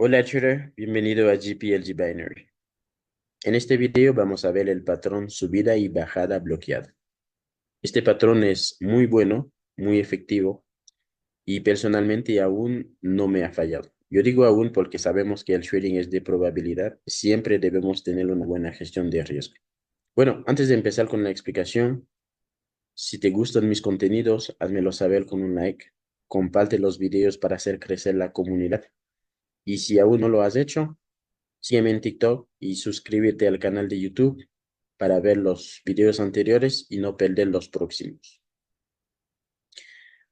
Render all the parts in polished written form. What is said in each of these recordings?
Hola Trader, bienvenido a GPLG Binary. En este video vamos a ver el patrón subida y bajada bloqueada. Este patrón es muy bueno, muy efectivo y personalmente aún no me ha fallado. Yo digo aún porque sabemos que el trading es de probabilidad. Siempre debemos tener una buena gestión de riesgo. Bueno, antes de empezar con la explicación, si te gustan mis contenidos, házmelo saber con un like. Comparte los videos para hacer crecer la comunidad. Y si aún no lo has hecho, sígueme en TikTok y suscríbete al canal de YouTube para ver los videos anteriores y no perder los próximos.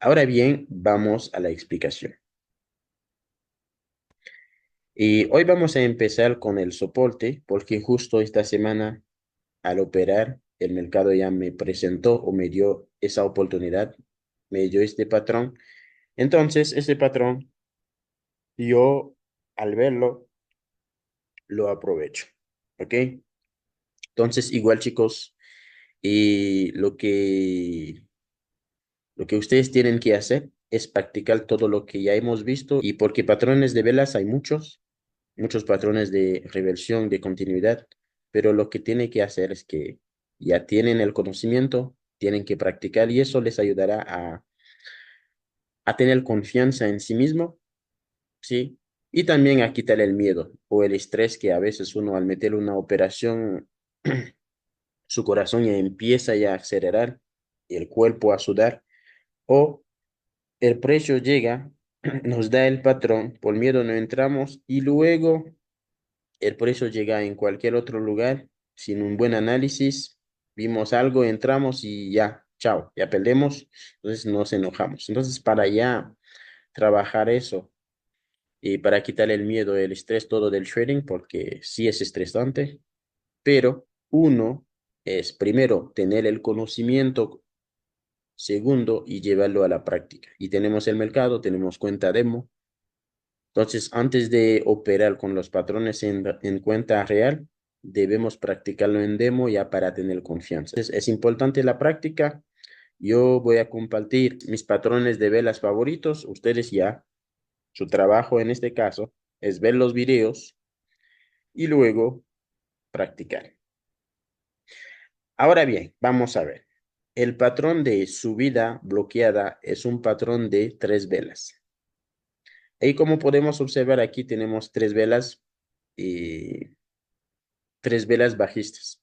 Ahora bien, vamos a la explicación. Y hoy vamos a empezar con el soporte porque justo esta semana al operar el mercado ya me presentó o me dio esa oportunidad, me dio este patrón. Entonces, este patrón yo al verlo lo aprovecho. ¿Ok? Entonces, igual chicos, y lo que ustedes tienen que hacer es practicar todo lo que ya hemos visto y porque patrones de velas hay muchos patrones de reversión, de continuidad, pero lo que tienen que hacer es que ya tienen el conocimiento, tienen que practicar y eso les ayudará a tener confianza en sí mismo, ¿sí? Y también a quitar el miedo o el estrés que a veces uno al meter una operación, su corazón ya empieza ya a acelerar y el cuerpo a sudar o el precio llega, nos da el patrón, por miedo no entramos y luego el precio llega en cualquier otro lugar sin un buen análisis, vimos algo, entramos y ya, chao, ya perdemos, entonces nos enojamos. Entonces para ya trabajar eso y para quitar el miedo, el estrés todo del trading, porque sí es estresante, pero uno es primero tener el conocimiento. Segundo, y llevarlo a la práctica. Y tenemos el mercado, tenemos cuenta demo. Entonces, antes de operar con los patrones en cuenta real, debemos practicarlo en demo ya para tener confianza. Es importante la práctica. Yo voy a compartir mis patrones de velas favoritos. Ustedes ya, su trabajo en este caso es ver los videos y luego practicar. Ahora bien, vamos a ver. El patrón de subida bloqueada es un patrón de 3 velas. Y como podemos observar aquí tenemos 3 velas y 3 velas bajistas.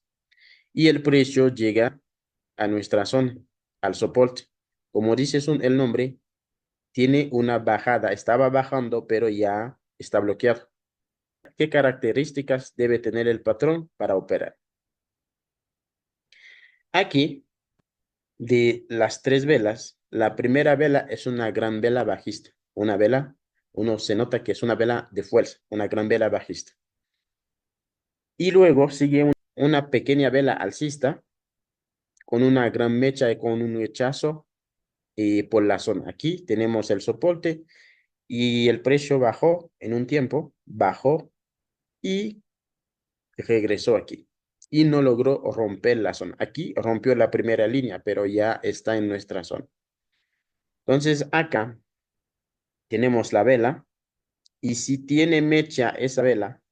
Y el precio llega a nuestra zona, al soporte. Como dice el nombre, tiene una bajada. Estaba bajando, pero ya está bloqueado. ¿Qué características debe tener el patrón para operar? Aquí, de las 3 velas, la primera vela es una gran vela bajista. Una vela, uno se nota que es una vela de fuerza, una gran vela bajista. Y luego sigue una pequeña vela alcista con una gran mecha y con un rechazo por la zona. Aquí tenemos el soporte y el precio bajó en un tiempo, bajó y regresó aquí. Y no logró romper la zona. Aquí rompió la primera línea, pero ya está en nuestra zona. Entonces acá tenemos la vela y si tiene mecha esa vela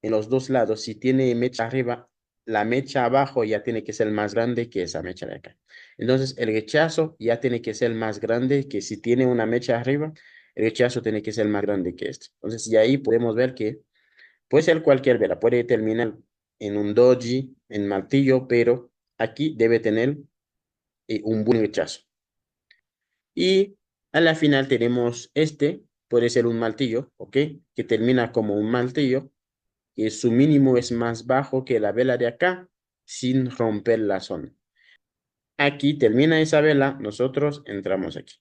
en los dos lados, si tiene mecha arriba, la mecha abajo ya tiene que ser más grande que esa mecha de acá. Entonces, el rechazo ya tiene que ser más grande que si tiene una mecha arriba, el rechazo tiene que ser más grande que este. Entonces, y ahí podemos ver que puede ser cualquier vela, puede terminar en un doji, en martillo, pero aquí debe tener un buen rechazo. Y a la final tenemos este, puede ser un martillo, ¿ok? Que termina como un martillo que su mínimo es más bajo que la vela de acá sin romper la zona. Aquí termina esa vela, nosotros entramos aquí,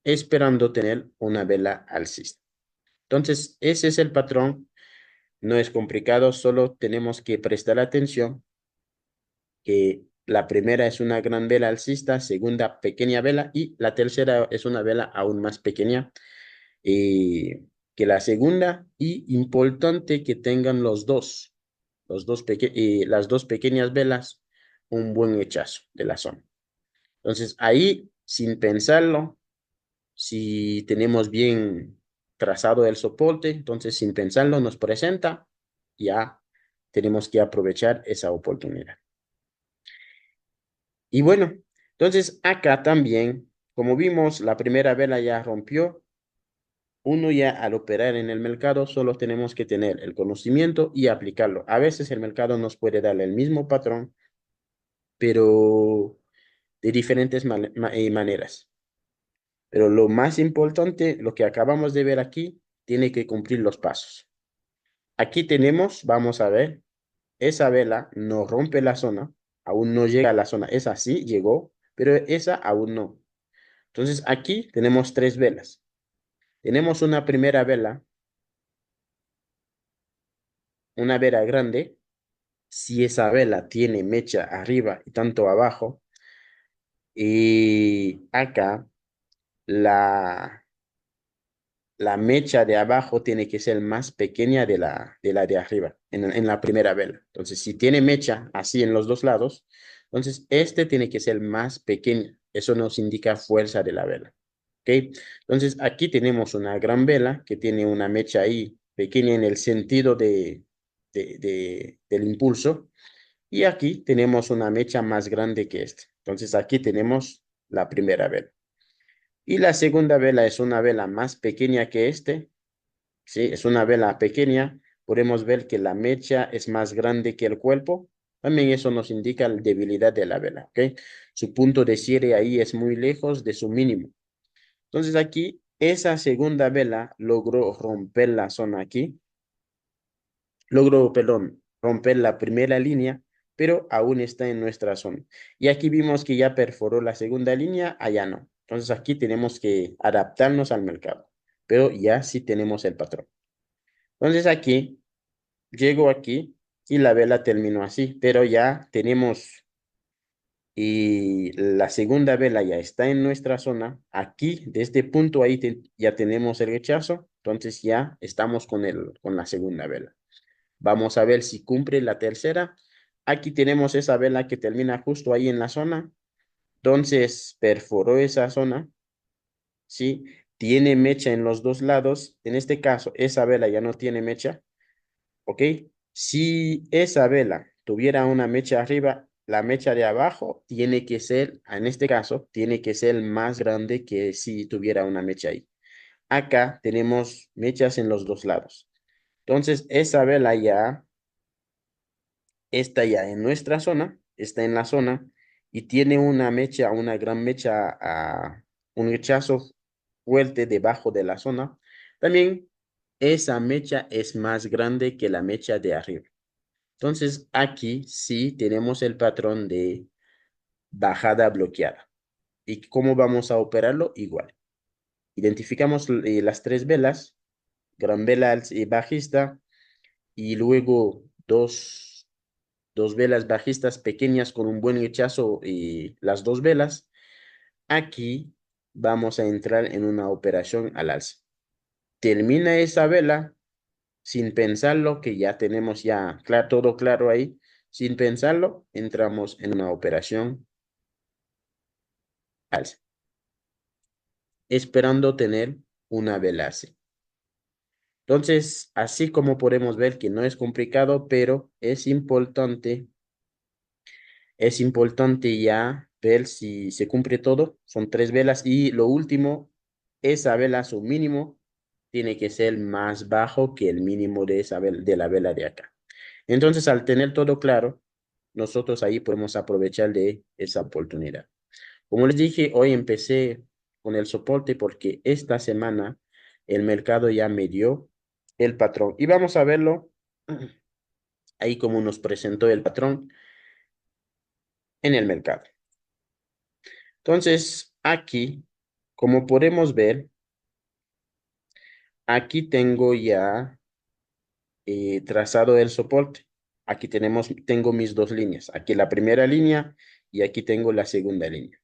esperando tener una vela alcista. Entonces, ese es el patrón, no es complicado, solo tenemos que prestar atención que la primera es una gran vela alcista, segunda pequeña vela y la tercera es una vela aún más pequeña que la segunda y importante que tengan las dos pequeñas velas, un buen rechazo de la zona. Entonces ahí, sin pensarlo, Si tenemos bien trazado el soporte, entonces sin pensarlo nos presenta, ya tenemos que aprovechar esa oportunidad. Y bueno, entonces acá también, como vimos, la primera vela ya rompió. Uno ya al operar en el mercado solo tenemos que tener el conocimiento y aplicarlo. A veces el mercado nos puede dar el mismo patrón, pero de diferentes maneras. Pero lo más importante, lo que acabamos de ver aquí, tiene que cumplir los pasos. Aquí tenemos, vamos a ver, esa vela no rompe la zona, aún no llega a la zona. Esa sí llegó, pero esa aún no. Entonces aquí tenemos tres velas. Tenemos una primera vela, una vela grande. Si esa vela tiene mecha arriba y tanto abajo, y acá la mecha de abajo tiene que ser más pequeña de arriba, en la primera vela. Entonces, si tiene mecha así en los dos lados, entonces este tiene que ser más pequeño. Eso nos indica fuerza de la vela. ¿Ok? Entonces, aquí tenemos una gran vela que tiene una mecha ahí pequeña en el sentido del impulso. Y aquí tenemos una mecha más grande que esta. Entonces, aquí tenemos la primera vela. Y la segunda vela es una vela más pequeña que este. Sí, es una vela pequeña. Podemos ver que la mecha es más grande que el cuerpo. También eso nos indica la debilidad de la vela, ¿ok? Su punto de cierre ahí es muy lejos de su mínimo. Entonces aquí, esa segunda vela logró romper la zona aquí. Logró, perdón, romper la primera línea, pero aún está en nuestra zona. Y aquí vimos que ya perforó la segunda línea, allá no. Entonces aquí tenemos que adaptarnos al mercado, pero ya sí tenemos el patrón. Entonces aquí, llego aquí y la vela terminó así, pero ya tenemos y la segunda vela ya está en nuestra zona. Aquí, de este punto ahí ya tenemos el rechazo, entonces ya estamos con la segunda vela. Vamos a ver si cumple la tercera. Aquí tenemos esa vela que termina justo ahí en la zona. Entonces, perforó esa zona, ¿sí? Tiene mecha en los dos lados. En este caso, esa vela ya no tiene mecha, ¿ok? Si esa vela tuviera una mecha arriba, la mecha de abajo tiene que ser, en este caso, tiene que ser más grande que si tuviera una mecha ahí. Acá tenemos mechas en los dos lados. Entonces, esa vela ya está ya en nuestra zona, está en la zona y tiene una mecha, una gran mecha, un rechazo fuerte debajo de la zona. También esa mecha es más grande que la mecha de arriba. Entonces aquí sí tenemos el patrón de bajada bloqueada. ¿Y cómo vamos a operarlo? Igual. Identificamos las tres velas, gran vela bajista y luego dos velas bajistas pequeñas con un buen rechazo y las dos velas. Aquí vamos a entrar en una operación al alza. Termina esa vela sin pensarlo, que ya tenemos ya todo claro ahí. Sin pensarlo, entramos en una operación alza, esperando tener una vela así. Entonces, así como podemos ver que no es complicado, pero es importante ya ver si se cumple todo. Son tres velas y lo último, esa vela, su mínimo, tiene que ser más bajo que el mínimo de de la vela de acá. Entonces, al tener todo claro, nosotros ahí podemos aprovechar de esa oportunidad. Como les dije, hoy empecé con el soporte porque esta semana el mercado ya me dio el patrón. Y vamos a verlo ahí como nos presentó el patrón en el mercado. Entonces, aquí, como podemos ver, aquí tengo ya trazado el soporte. Aquí tengo mis dos líneas. Aquí la primera línea y aquí tengo la segunda línea.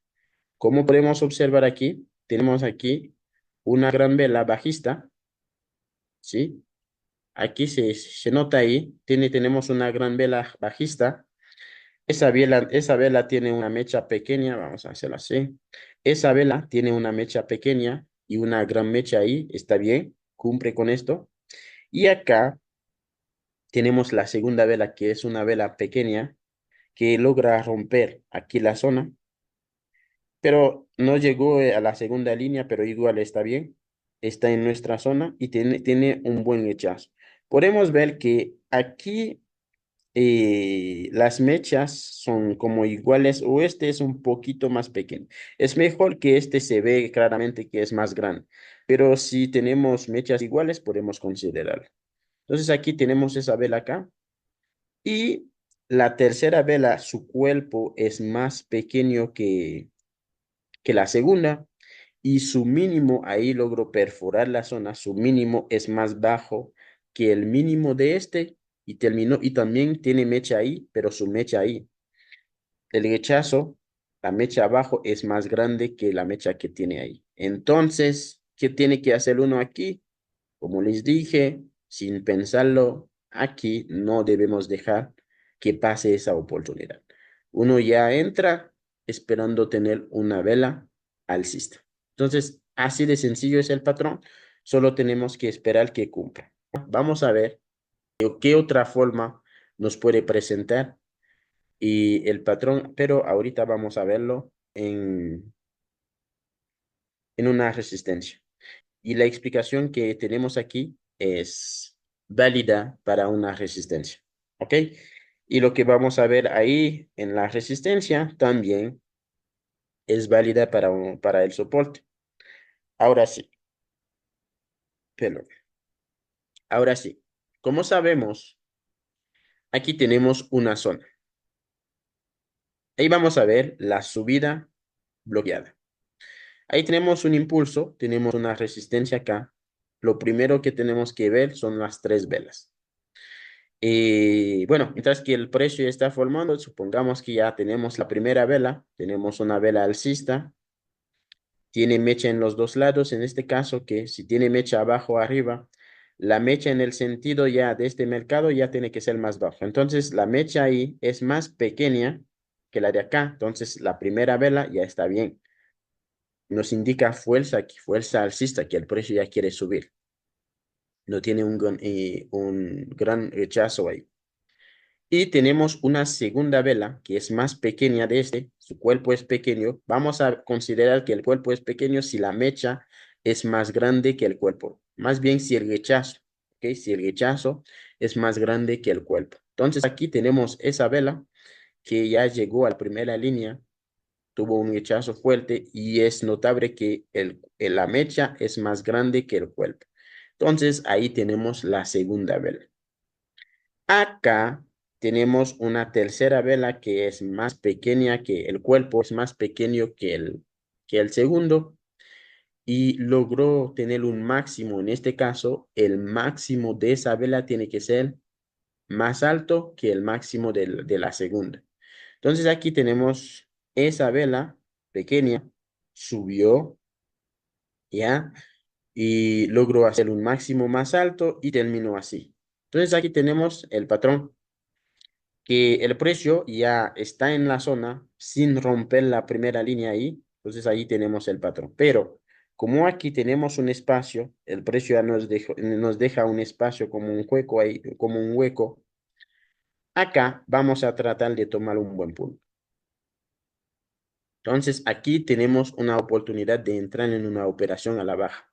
Como podemos observar aquí, tenemos aquí una gran vela bajista, ¿sí? Aquí se nota ahí, tenemos una gran vela bajista. Esa vela tiene una mecha pequeña, vamos a hacerlo así. Esa vela tiene una mecha pequeña y una gran mecha ahí, está bien, cumple con esto. Y acá tenemos la segunda vela, que es una vela pequeña, que logra romper aquí la zona, pero no llegó a la segunda línea, pero igual está bien. Está en nuestra zona y tiene un buen hechazo. Podemos ver que aquí las mechas son como iguales o este es un poquito más pequeño. Es mejor que este se ve claramente que es más grande, pero si tenemos mechas iguales podemos considerarlo. Entonces aquí tenemos esa vela acá y la tercera vela, su cuerpo es más pequeño que la segunda y su mínimo, ahí logró perforar la zona, su mínimo es más bajo que el mínimo de este y terminó, y también tiene mecha ahí, pero su mecha ahí, el rechazo, la mecha abajo es más grande que la mecha que tiene ahí. Entonces, ¿qué tiene que hacer uno aquí? Como les dije, sin pensarlo, aquí no debemos dejar que pase esa oportunidad. Uno ya entra esperando tener una vela alcista. Entonces, así de sencillo es el patrón. Solo tenemos que esperar que cumpla. Vamos a ver qué otra forma nos puede presentar y el patrón, pero ahorita vamos a verlo en una resistencia. Y la explicación que tenemos aquí es válida para una resistencia. ¿Ok? Y lo que vamos a ver ahí en la resistencia también es válida para el soporte. Ahora sí, perdón. Ahora sí, como sabemos, aquí tenemos una zona. Ahí vamos a ver la subida bloqueada. Ahí tenemos un impulso, tenemos una resistencia acá. Lo primero que tenemos que ver son las tres velas. Y bueno, mientras que el precio ya está formando, supongamos que ya tenemos la primera vela, tenemos una vela alcista, tiene mecha en los dos lados, en este caso que si tiene mecha abajo o arriba, la mecha en el sentido ya de este mercado ya tiene que ser más baja. Entonces la mecha ahí es más pequeña que la de acá, entonces la primera vela ya está bien. Nos indica fuerza alcista, que el precio ya quiere subir. No tiene un gran rechazo ahí. Y tenemos una segunda vela que es más pequeña de este, su cuerpo es pequeño. Vamos a considerar que el cuerpo es pequeño si la mecha es más grande que el cuerpo. Más bien si el rechazo, ¿ok? Si el rechazo es más grande que el cuerpo. Entonces aquí tenemos esa vela que ya llegó a la primera línea, tuvo un rechazo fuerte y es notable que la mecha es más grande que el cuerpo. Entonces ahí tenemos la segunda vela. Acá tenemos una tercera vela que es más pequeña que el cuerpo, es más pequeño que el segundo y logró tener un máximo. En este caso, el máximo de esa vela tiene que ser más alto que el máximo de la segunda. Entonces aquí tenemos esa vela pequeña, subió, ¿ya? Y logró hacer un máximo más alto y terminó así. Entonces aquí tenemos el patrón, que el precio ya está en la zona sin romper la primera línea ahí, entonces ahí tenemos el patrón. Pero como aquí tenemos un espacio, el precio ya nos deja un espacio como un hueco ahí, como un hueco. Acá vamos a tratar de tomar un buen punto. Entonces aquí tenemos una oportunidad de entrar en una operación a la baja.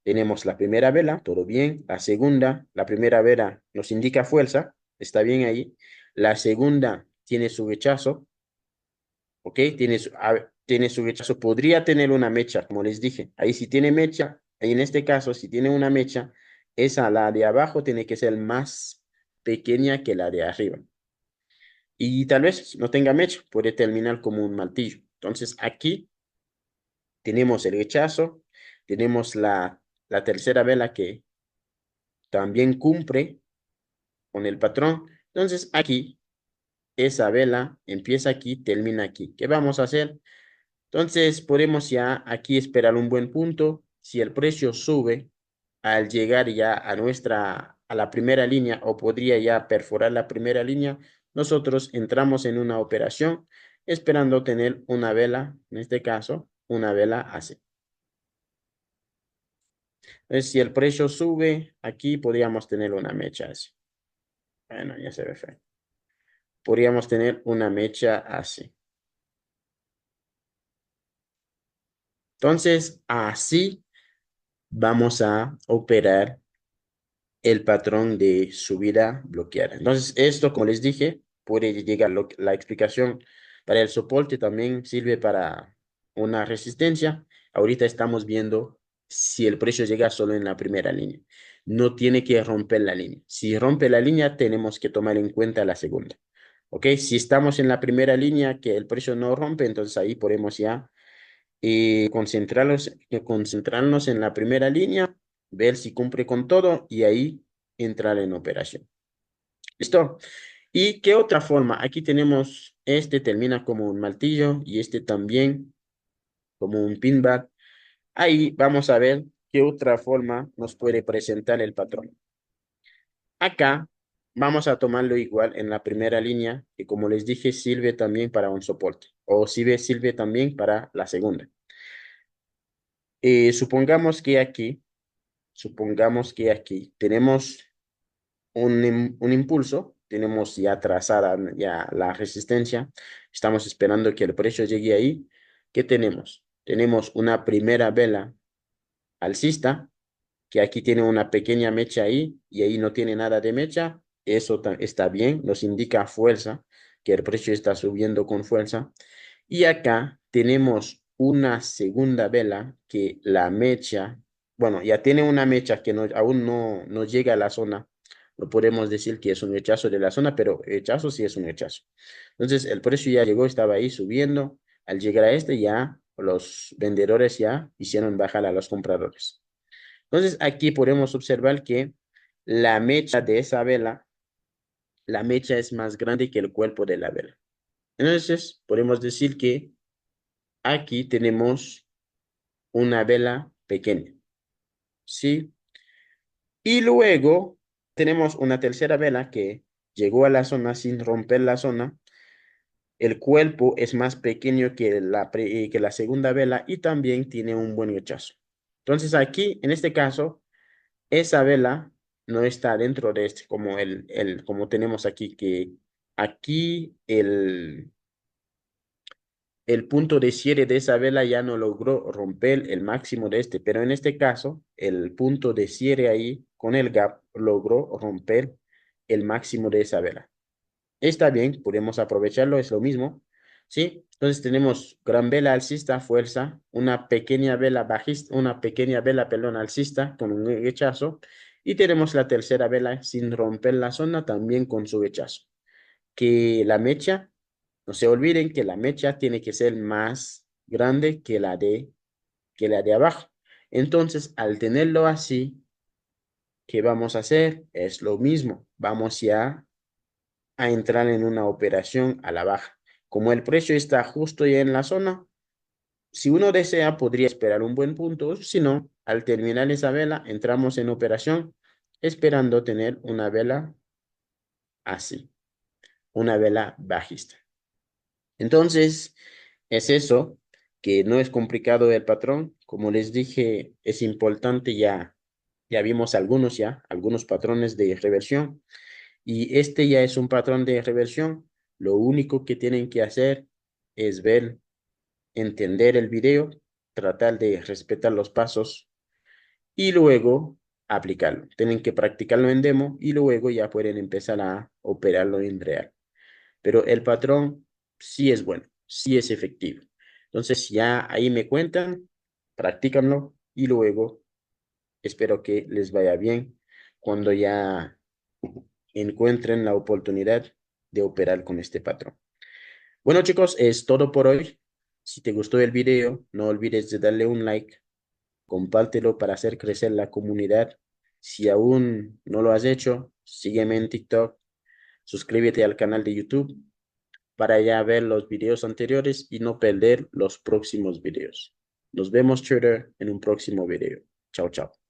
Tenemos la primera vela, todo bien. La primera vela nos indica fuerza, está bien ahí. La segunda tiene su rechazo, ¿ok? Tiene su rechazo. Podría tener una mecha, como les dije. Ahí si tiene mecha, en este caso, si tiene una mecha, la de abajo tiene que ser más pequeña que la de arriba. Y tal vez no tenga mecha, puede terminar como un martillo. Entonces aquí tenemos el rechazo, tenemos la tercera vela que también cumple con el patrón. Entonces aquí, esa vela empieza aquí, termina aquí. ¿Qué vamos a hacer? Entonces podemos ya aquí esperar un buen punto. Si el precio sube al llegar ya a la primera línea o podría ya perforar la primera línea, nosotros entramos en una operación esperando tener una vela, en este caso, una vela así. Entonces, si el precio sube, aquí podríamos tener una mecha así. Bueno, ya se ve feo. Podríamos tener una mecha así. Entonces, así vamos a operar el patrón de subida bloqueada. Entonces, esto, como les dije, puede llegar la explicación para el soporte, también sirve para una resistencia. Ahorita estamos viendo si el precio llega solo en la primera línea. No tiene que romper la línea. Si rompe la línea, tenemos que tomar en cuenta la segunda. ¿Ok? Si estamos en la primera línea que el precio no rompe, entonces ahí podemos ya concentrarnos en la primera línea, ver si cumple con todo y ahí entrar en operación. ¿Listo? ¿Y qué otra forma? Aquí tenemos, este termina como un martillo y este también como un pinback. Ahí vamos a ver qué otra forma nos puede presentar el patrón. Acá vamos a tomarlo igual en la primera línea, que como les dije, sirve también para un soporte o sirve también para la segunda. Supongamos que aquí tenemos un impulso, tenemos ya trazada ya la resistencia, estamos esperando que el precio llegue ahí. ¿Qué tenemos? Tenemos una primera vela alcista, que aquí tiene una pequeña mecha ahí, y ahí no tiene nada de mecha. Eso está bien, nos indica fuerza, que el precio está subiendo con fuerza. Y acá tenemos una segunda vela que la mecha, bueno, ya tiene una mecha que aún no llega a la zona. No podemos decir que es un rechazo de la zona, pero rechazo sí es un rechazo. Entonces el precio ya llegó, estaba ahí subiendo. Al llegar a este ya los vendedores ya hicieron bajar a los compradores. Entonces aquí podemos observar que la mecha de esa vela, la mecha es más grande que el cuerpo de la vela. Entonces podemos decir que aquí tenemos una vela pequeña, ¿sí? Y luego tenemos una tercera vela que llegó a la zona sin romper la zona. El cuerpo es más pequeño que la segunda vela y también tiene un buen rechazo. Entonces aquí, en este caso, esa vela no está dentro de este, como tenemos aquí, que aquí el punto de cierre de esa vela ya no logró romper el máximo de este, pero en este caso, el punto de cierre ahí con el gap logró romper el máximo de esa vela. Está bien, podemos aprovecharlo, es lo mismo, ¿sí? Entonces tenemos gran vela alcista, fuerza, una pequeña vela bajista, una pequeña vela, perdón, alcista con un rechazo, y tenemos la tercera vela sin romper la zona también con su rechazo. Que la mecha, no se olviden que la mecha tiene que ser más grande que la de abajo. Entonces, al tenerlo así, ¿qué vamos a hacer? Es lo mismo. Vamos ya a entrar en una operación a la baja. Como el precio está justo ya en la zona, si uno desea, podría esperar un buen punto. Si no, al terminar esa vela, entramos en operación esperando tener una vela así, una vela bajista. Entonces, es eso, que no es complicado el patrón. Como les dije, es importante ya vimos algunos patrones de reversión. Y este ya es un patrón de reversión. Lo único que tienen que hacer es ver, entender el video, tratar de respetar los pasos y luego aplicarlo. Tienen que practicarlo en demo y luego ya pueden empezar a operarlo en real. Pero el patrón sí es bueno, sí es efectivo. Entonces ya ahí me cuentan, practícanlo y luego espero que les vaya bien cuando ya encuentren la oportunidad de operar con este patrón. Bueno, chicos, es todo por hoy. Si te gustó el video, no olvides de darle un like, compártelo para hacer crecer la comunidad. Si aún no lo has hecho, sígueme en TikTok, suscríbete al canal de YouTube para ya ver los videos anteriores y no perder los próximos videos. Nos vemos, trader, en un próximo video. Chao, chao.